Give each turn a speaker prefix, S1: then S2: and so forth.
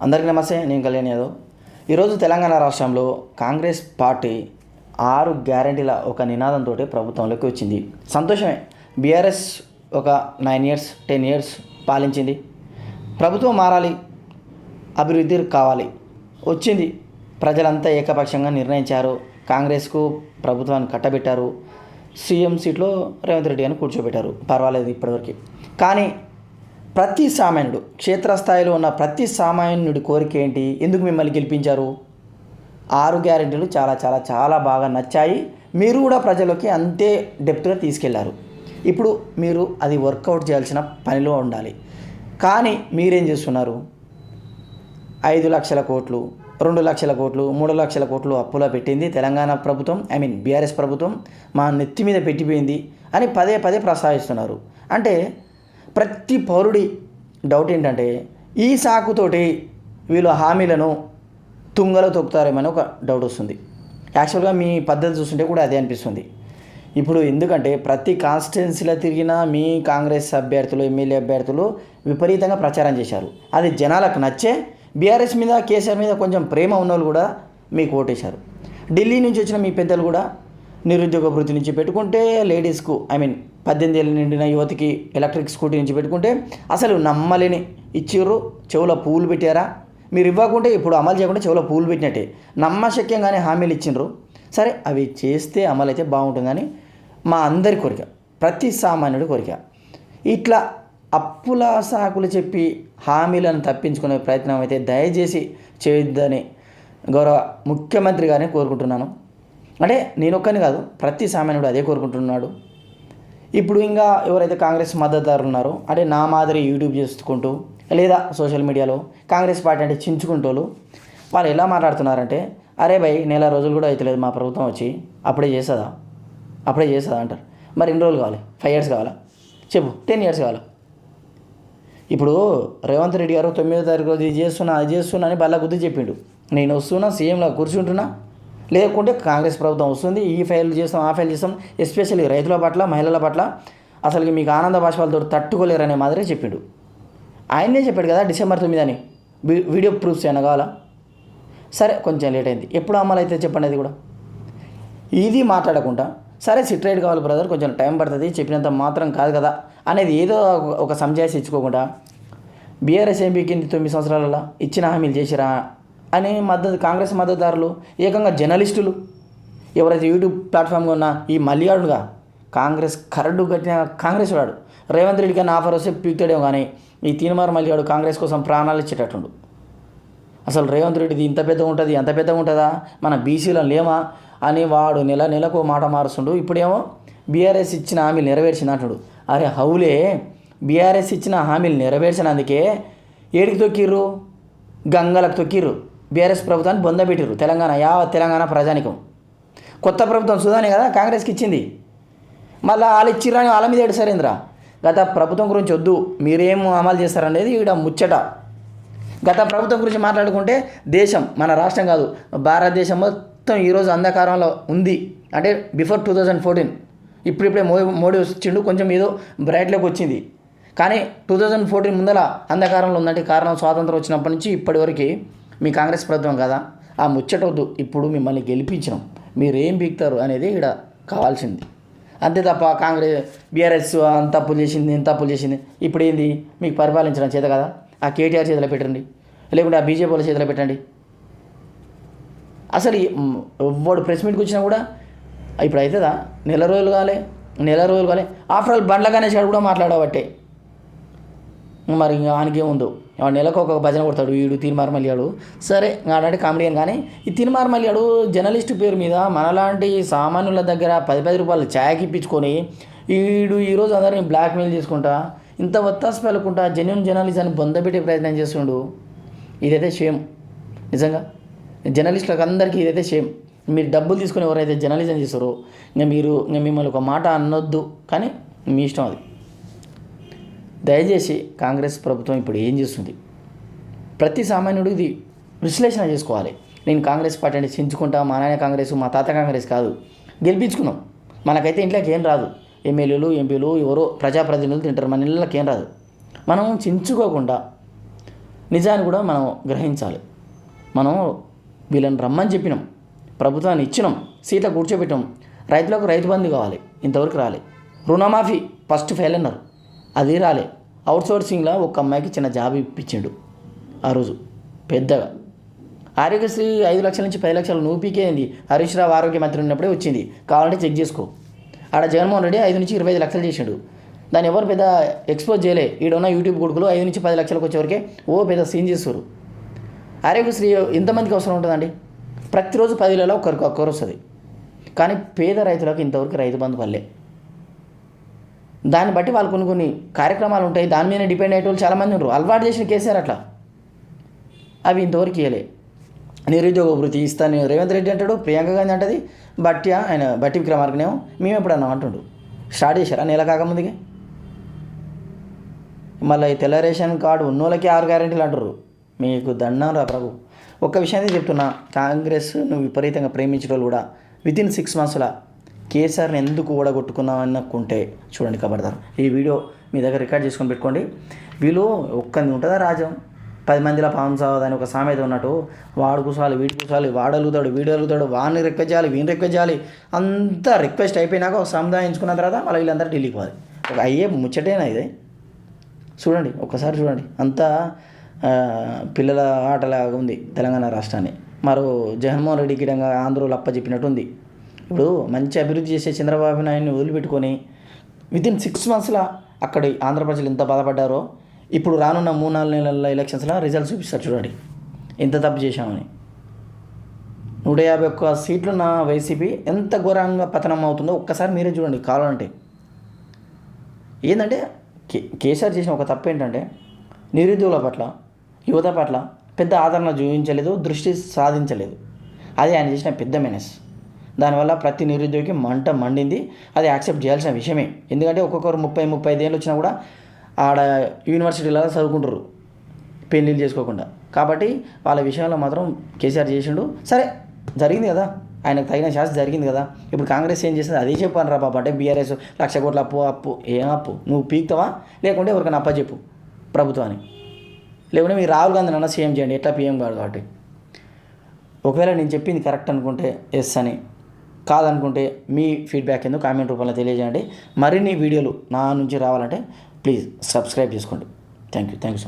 S1: అందరికీ నమస్తే. నేను కళ్యాణ్ యాదవ్. ఈరోజు తెలంగాణ రాష్ట్రంలో కాంగ్రెస్ పార్టీ 6 గ్యారెంటీల ఒక నినాదంతో ప్రభుత్వంలోకి వచ్చింది. సంతోషమే. బీఆర్ఎస్ ఒక 9 ఇయర్స్ 10 ఇయర్స్ పాలించింది. ప్రభుత్వం మారాలి, అభివృద్ధి కావాలి, వచ్చింది. ప్రజలంతా ఏకపక్షంగా నిర్ణయించారు. కాంగ్రెస్కు ప్రభుత్వాన్ని కట్టబెట్టారు. సీఎం సీట్లో రేవంత్ రెడ్డి గారిని కూర్చోబెట్టారు. పర్వాలేదు ఇప్పటివరకు. కానీ ప్రతి సామాన్యుడు, క్షేత్రస్థాయిలో ఉన్న ప్రతి సామాన్యుడి కోరిక ఏంటి? ఎందుకు మిమ్మల్ని గెలిపించారు? 6 గ్యారెంటీలు చాలా చాలా చాలా బాగా నచ్చాయి. మీరు కూడా ప్రజలకి అంతే డెప్త్గా తీసుకెళ్లారు. ఇప్పుడు మీరు అది వర్కౌట్ చేయాల్సిన పనిలో ఉండాలి. కానీ మీరేం చేస్తున్నారు? 5 లక్షల కోట్లు, 2 లక్షల కోట్లు, 3 లక్షల కోట్లు అప్పులో పెట్టింది తెలంగాణ ప్రభుత్వం, బీఆర్ఎస్ ప్రభుత్వం మా నెత్తి మీద పెట్టిపోయింది అని పదే పదే ప్రస్తావిస్తున్నారు. అంటే ప్రతి పౌరుడి డౌట్ ఏంటంటే, ఈ సాకుతోటి వీళ్ళు హామీలను తుంగలో తొక్కుతారేమని ఒక డౌట్ వస్తుంది. యాక్చువల్గా మీ పద్ధతి చూస్తుంటే కూడా అదే అనిపిస్తుంది. ఇప్పుడు ఎందుకంటే ప్రతి కాన్స్టిట్యున్సీలో తిరిగిన మీ కాంగ్రెస్ అభ్యర్థులు, ఎమ్మెల్యే అభ్యర్థులు విపరీతంగా ప్రచారం చేశారు. అది జనాలకు నచ్చే బీఆర్ఎస్ మీద, కేసీఆర్ మీద కొంచెం ప్రేమ ఉన్నోళ్ళు కూడా మీకు ఓటేశారు. ఢిల్లీ నుంచి వచ్చిన మీ పెద్దలు కూడా నిరుద్యోగ భృతి నుంచి పెట్టుకుంటే, లేడీస్కు 18 ఏళ్ళు నిండిన యువతికి ఎలక్ట్రిక్ స్కూటీ నుంచి పెట్టుకుంటే అసలు నమ్మలేని ఇచ్చిర్రు. చెవులో పూలు పెట్టారా? మీరు ఇవ్వకుంటే ఇప్పుడు అమలు చేయకుండా చెవులో పూలు పెట్టినట్టే. నమ్మశక్యంగానే హామీలు ఇచ్చిండ్రు. సరే, అవి చేస్తే అమలు అయితే బాగుంటుందని మా అందరి కోరిక, ప్రతి సామాన్యుడి కోరిక. ఇట్లా అప్పుల సాకులు చెప్పి హామీలను తప్పించుకునే ప్రయత్నం అయితే దయచేసి చేయొద్దని గౌరవ ముఖ్యమంత్రి గారిని కోరుకుంటున్నాను. అంటే నేను ఒక్కని కాదు, ప్రతి సామాన్యుడు అదే కోరుకుంటున్నాడు. ఇప్పుడు ఇంకా ఎవరైతే కాంగ్రెస్ మద్దతుదారులు ఉన్నారో, అంటే నా మాదిరి యూట్యూబ్ చేసుకుంటూ లేదా సోషల్ మీడియాలో కాంగ్రెస్ పార్టీ అంటే చించుకుంటోళ్ళు, వాళ్ళు ఎలా మాట్లాడుతున్నారంటే, అరే భయ్ నెల రోజులు కూడా అవుతలేదు మా ప్రభుత్వం వచ్చి, అప్పుడే చేస్తుందా అంటారు. మరి ఎన్ని రోజులు కావాలి? 5 ఇయర్స్ కావాలా? చెప్పు. 10 ఇయర్స్ కావాలా? ఇప్పుడు రేవంత్ రెడ్డి గారు 9వ తారీఖు రోజు ఇది చేస్తున్నా అని బల్ల గుద్ది చెప్పిండు. నేను వస్తున్నా, సీఎంలో కూర్చుంటున్నా, లేకుంటే కాంగ్రెస్ ప్రభుత్వం వస్తుంది, ఈ ఫైల్ చేస్తాం, ఆ ఫైల్ చేస్తాం, ఎస్పెషల్లీ రైతుల పట్ల, మహిళల పట్ల అసలుకి మీకు ఆనంద బాష్పాలతో తట్టుకోలేరనే మాదిరి చెప్పిండు. ఆయనే చెప్పాడు కదా డిసెంబర్ 9 అని. వీడియో ప్రూఫ్స్ ఏమైనా కావాలా? సరే, కొంచెం లేట్ అయింది. ఎప్పుడు అమలు అయితే చెప్పండి. అది కూడా ఇది మాట్లాడకుండా, సరే సిట్రైట్ కావాలి బ్రదర్, కొంచెం టైం పడుతుంది, చెప్పినంత మాత్రం కాదు కదా అనేది ఏదో ఒక సంజాయిషి ఇచ్చుకోకుండా, బీఆర్ఎస్ ఎంపీకి 9 సంవత్సరాలలో ఇచ్చిన హామీలు చేసిరా అని కాంగ్రెస్ మద్దతుదారులు, ఏకంగా జర్నలిస్టులు, ఎవరైతే యూట్యూబ్ ప్లాట్ఫామ్గా ఉన్న ఈ మల్యాడుగా కాంగ్రెస్ కరడు కట్టిన కాంగ్రెస్ వాడు రేవంత్ రెడ్డి కానీ ఆఫర్ వస్తే పీక్తాడేమో, కానీ ఈ తీన్మార్ మల్యాడు కాంగ్రెస్ కోసం ప్రాణాలు ఇచ్చేటట్టుండు. అసలు రేవంత్ రెడ్డిది ఇంత పెద్దగా ఉంటుంది, అంత పెద్దగా ఉంటుందా, మన బీసీలో లేమా అని వాడు నెలకు మాట మారుస్తుండు. ఇప్పుడేమో బీఆర్ఎస్ ఇచ్చిన హామీలు నెరవేర్చింది అంటుడు. అరే హౌలే, బీఆర్ఎస్ ఇచ్చిన హామీలు నెరవేర్చినందుకే ఏడికి తొక్కిర్రు? గంగలకు తొక్కిర్రు. బీఆర్ఎస్ ప్రభుత్వాన్ని బొందబెట్టిర్రు. తెలంగాణ ప్రజానికం కొత్త ప్రభుత్వం సుధానే కదా కాంగ్రెస్కి ఇచ్చింది. మళ్ళీ వాళ్ళు ఇచ్చిర్రని వాళ్ళ మీద ఏడు సరేంద్ర. గత ప్రభుత్వం గురించి వద్దు, మీరేం అమలు చేస్తారనేది ఇక్కడ ముచ్చట. గత ప్రభుత్వం గురించి మాట్లాడుకుంటే దేశం, మన రాష్ట్రం కాదు, భారతదేశం మొత్తం ఈరోజు అంధకారంలో ఉంది. అంటే బిఫోర్ 2014, ఇప్పుడిప్పుడే మోడీ వచ్చిండు, కొంచెం ఏదో బ్రైట్లోకి వచ్చింది. కానీ 2014 ముందల అంధకారంలో ఉందంటే కారణం స్వాతంత్రం వచ్చినప్పటి నుంచి ఇప్పటివరకు మీ కాంగ్రెస్ ప్రభుత్వం కదా. ఆ ముచ్చటొద్దు, ఇప్పుడు మిమ్మల్ని గెలిపించినాం, మీరేం పీకుతారు అనేది ఇక్కడ కావాల్సింది. అంతే తప్ప బీఆర్ఎస్ అంత తప్పులు చేసింది, ఇంత తప్పులు చేసింది, ఇప్పుడు ఏంది మీకు పరిపాలించడం చేత కదా, ఆ కేటీఆర్ చేతిలో పెట్టండి, లేకుంటే ఆ బీజేపీ వాళ్ళ చేతిలో పెట్టండి. అసలు వాడు ప్రెస్ మీట్కి వచ్చినా కూడా ఇప్పుడు అవుతుందా? నెల రోజులు కాలే. ఆఫ్టర్ ఆల్ బండ్ల గణేష్ గారు కూడా మాట్లాడబట్టే. మరి ఇంకా ఆయనకేముందో, నెలకు ఒక భజన కొడతాడు వీడు తీన్మార్ మల్యాడు. సరే, ఆడంటే కామెడియన్. కానీ ఈ తీన్మార్ మల్యాడు జర్నలిస్టు పేరు మీద మనలాంటి సామాన్యుల దగ్గర 10 రూపాయలు ఛాయకి ఇప్పించుకొని వీడు ఈరోజు అందరినీ బ్లాక్మెయిల్ చేసుకుంటా, ఇంత ఒత్తాసు పెళ్ళకుండా జెన్యున్ జర్నలిజాన్ని బొందబెట్టే ప్రయత్నం చేస్తుండు. ఇదైతే షేమ్. నిజంగా జర్నలిస్టులకు అందరికీ ఇదైతే షేమ్. మీరు డబ్బులు తీసుకుని ఎవరైతే జర్నలిజం చేస్తారో మిమ్మల్ని ఒక మాట అనొద్దు, కానీ మీ ఇష్టం అది. దయచేసి కాంగ్రెస్ ప్రభుత్వం ఇప్పుడు ఏం చేస్తుంది, ప్రతి సామాన్యుడు ఇది విశ్లేషణ చేసుకోవాలి. నేను కాంగ్రెస్ పార్టీ అంటే చించుకుంటా, మా నాయన కాంగ్రెస్, మా తాత కాంగ్రెస్ కాదు, గెలిపించుకున్నాం. మనకైతే ఇంట్లోకి ఏం రాదు, ఎమ్మెల్యేలు ఎంపీలు ఎవరో ప్రజాప్రతినిధులు తింటారు, మన ఇళ్ళకి ఏం రాదు. మనం చించుకోకుండా నిజాన్ని కూడా మనం గ్రహించాలి. మనం వీళ్ళని రమ్మని చెప్పినాం, ప్రభుత్వాన్ని ఇచ్చినాం, సీట్ల కూర్చోబెట్టాం. రైతులకు రైతు బంధు కావాలి, ఇంతవరకు రాలే. రుణమాఫీ ఫస్ట్ ఫెయిల్ అన్నారు, అది రాలే. అవుట్సోర్సింగ్లో ఒక అమ్మాయికి చిన్న జాబ్ ఇప్పించిండు ఆ రోజు పెద్దగా. ఆరోగ్యశ్రీ 5 లక్షల నుంచి 10 లక్షలు నువ్వు పీకేయింది హరీష్ రావు ఆరోగ్య మంత్రి ఉన్నప్పుడే వచ్చింది, కావాలంటే చెక్ చేసుకో. ఆడ జగన్మోహన్ రెడ్డి 5 నుంచి 25 లక్షలు చేసాడు, దాన్ని ఎవరు పెద్ద ఎక్స్పోజ్ చేయలే. ఈడున్న యూట్యూబ్ కొడుకులు 5 నుంచి 10 లక్షలకు వచ్చేవరకే పెద్ద సీన్ చేస్తారు. ఆరోగ్యశ్రీ ఎంతమందికి అవసరం ఉంటుందండి? ప్రతిరోజు 10,000 ఒక్కరు వస్తుంది, కానీ పేద రైతులకు ఇంతవరకు రైతు బంధు పడలే. దాన్ని బట్టి వాళ్ళు కొన్ని కార్యక్రమాలు ఉంటాయి, దాని మీద డిపెండ్ అయ్యే వాళ్ళు చాలామంది ఉన్నారు. అలవాటు చేసిన కేసీఆర్ అట్లా, అవి ఇంతవరకు ఇవ్వలే. నిరుద్యోగ వృత్తి ఇస్తాను రేవంత్ రెడ్డి అంటాడు, ప్రియాంక గాంధీ అంటది, బట్టి విక్రమార్కనేమో మేము ఎప్పుడన్నా అంటుండు. స్టార్ట్ చేశారా నెల కాకముందుకే? మళ్ళీ ఈ తెల్ల రేషన్ కార్డు ఉన్నోళ్ళకి 6 గ్యారెంటీలు అంటారు. మీకు దండం రా ప్రభు. ఒక్క విషయాన్ని చెప్తున్నా, కాంగ్రెస్ నువ్వు విపరీతంగా ప్రేమించిన వాళ్ళు కూడా వితిన్ 6 మంత్స్లో కేసీఆర్ని ఎందుకు ఓడగొట్టుకున్నావు అనుకుంటే చూడండి కబర్దారు. ఈ వీడియో మీ దగ్గర రికార్డ్ చేసుకొని పెట్టుకోండి. వీళ్ళు ఒక్కది ఉంటుందా రాజ్యం, 10 మందిలో పాము సావదని ఒక సామెత ఉన్నట్టు, వాడు కూసాలి వీడి కూసాలి, వాడు అలుగుతాడు వీడు అలుగుతాడు, వాడిని రిక్వెస్ట్ చేయాలి వీడిని రిక్వెస్ట్ చేయాలి, అంతా రిక్వెస్ట్ అయిపోయినాక ఒక సముదాయించుకున్న తర్వాత మళ్ళీ వీళ్ళందరూ ఢిల్లీకి పోవాలి. ఒక అయ్యే ముచ్చటేనా ఇది? చూడండి ఒక్కసారి చూడండి, అంతా పిల్లల ఆటలాగా ఉంది తెలంగాణ రాష్ట్రాన్ని. మరో జగన్మోహన్ రెడ్డి గిడంగా ఆంధ్రలో అప్పచెప్పినట్టు ఉంది. ఇప్పుడు మంచి అభివృద్ధి చేసే చంద్రబాబు నాయుడిని వదిలిపెట్టుకొని వితిన్ 6 మంత్స్లో అక్కడ ఆంధ్ర ప్రజలు ఎంత బాధపడ్డారో ఇప్పుడు రానున్న 3-4 నెలల ఎలక్షన్స్లో రిజల్ట్స్ చూపిస్తారు. చూడండి ఎంత తప్పు చేశామని. 151 సీట్లున్న వైసీపీ ఎంత ఘోరంగా పతనం అవుతుందో ఒక్కసారి మీరే చూడండి కావాలంటే. ఏంటంటే కేసీఆర్ చేసిన ఒక తప్పు ఏంటంటే నిరుద్యోగుల పట్ల, యువత పట్ల పెద్ద ఆదరణ చూపించలేదు, దృష్టి సాధించలేదు. అది ఆయన చేసిన పెద్ద మెనస్. దానివల్ల ప్రతి నిరుద్యోగికి మండింది. అది యాక్సెప్ట్ చేయాల్సిన విషయమే. ఎందుకంటే ఒక్కొక్కరు 30-35 ఏళ్ళు వచ్చినా కూడా ఆడ యూనివర్సిటీలలో చదువుకుంటారు పెళ్ళిళ్ళు చేసుకోకుండా. కాబట్టి వాళ్ళ విషయంలో మాత్రం కేసీఆర్ చేసిండు. సరే జరిగింది కదా, ఆయనకు తగిన శాస్త్రం జరిగింది కదా. ఇప్పుడు కాంగ్రెస్ ఏం చేస్తుంది అదే చెప్పాను రా బాబా. అంటే బీఆర్ఎస్ 1,00,000 కోట్ల అప్పు ఏం అప్పు? నువ్వు పీక్తావా లేకుంటే ఎవరికైనా అప్పచెప్పు ప్రభుత్వాన్ని, లేకుంటే మీరు రాహుల్ గాంధీ అన్న సీఎం చేయండి, ఎట్లా పీఎం కాదు కాబట్టి. ఒకవేళ నేను చెప్పింది కరెక్ట్ అనుకుంటే ఎస్ అని, కాదనుకుంటే మీ ఫీడ్బ్యాక్ ఎందుకు కామెంట్ రూపంలో తెలియజేయండి. మరిన్ని వీడియోలు నా నుంచి రావాలంటే ప్లీజ్ సబ్స్క్రైబ్ చేసుకోండి. Thank you so much.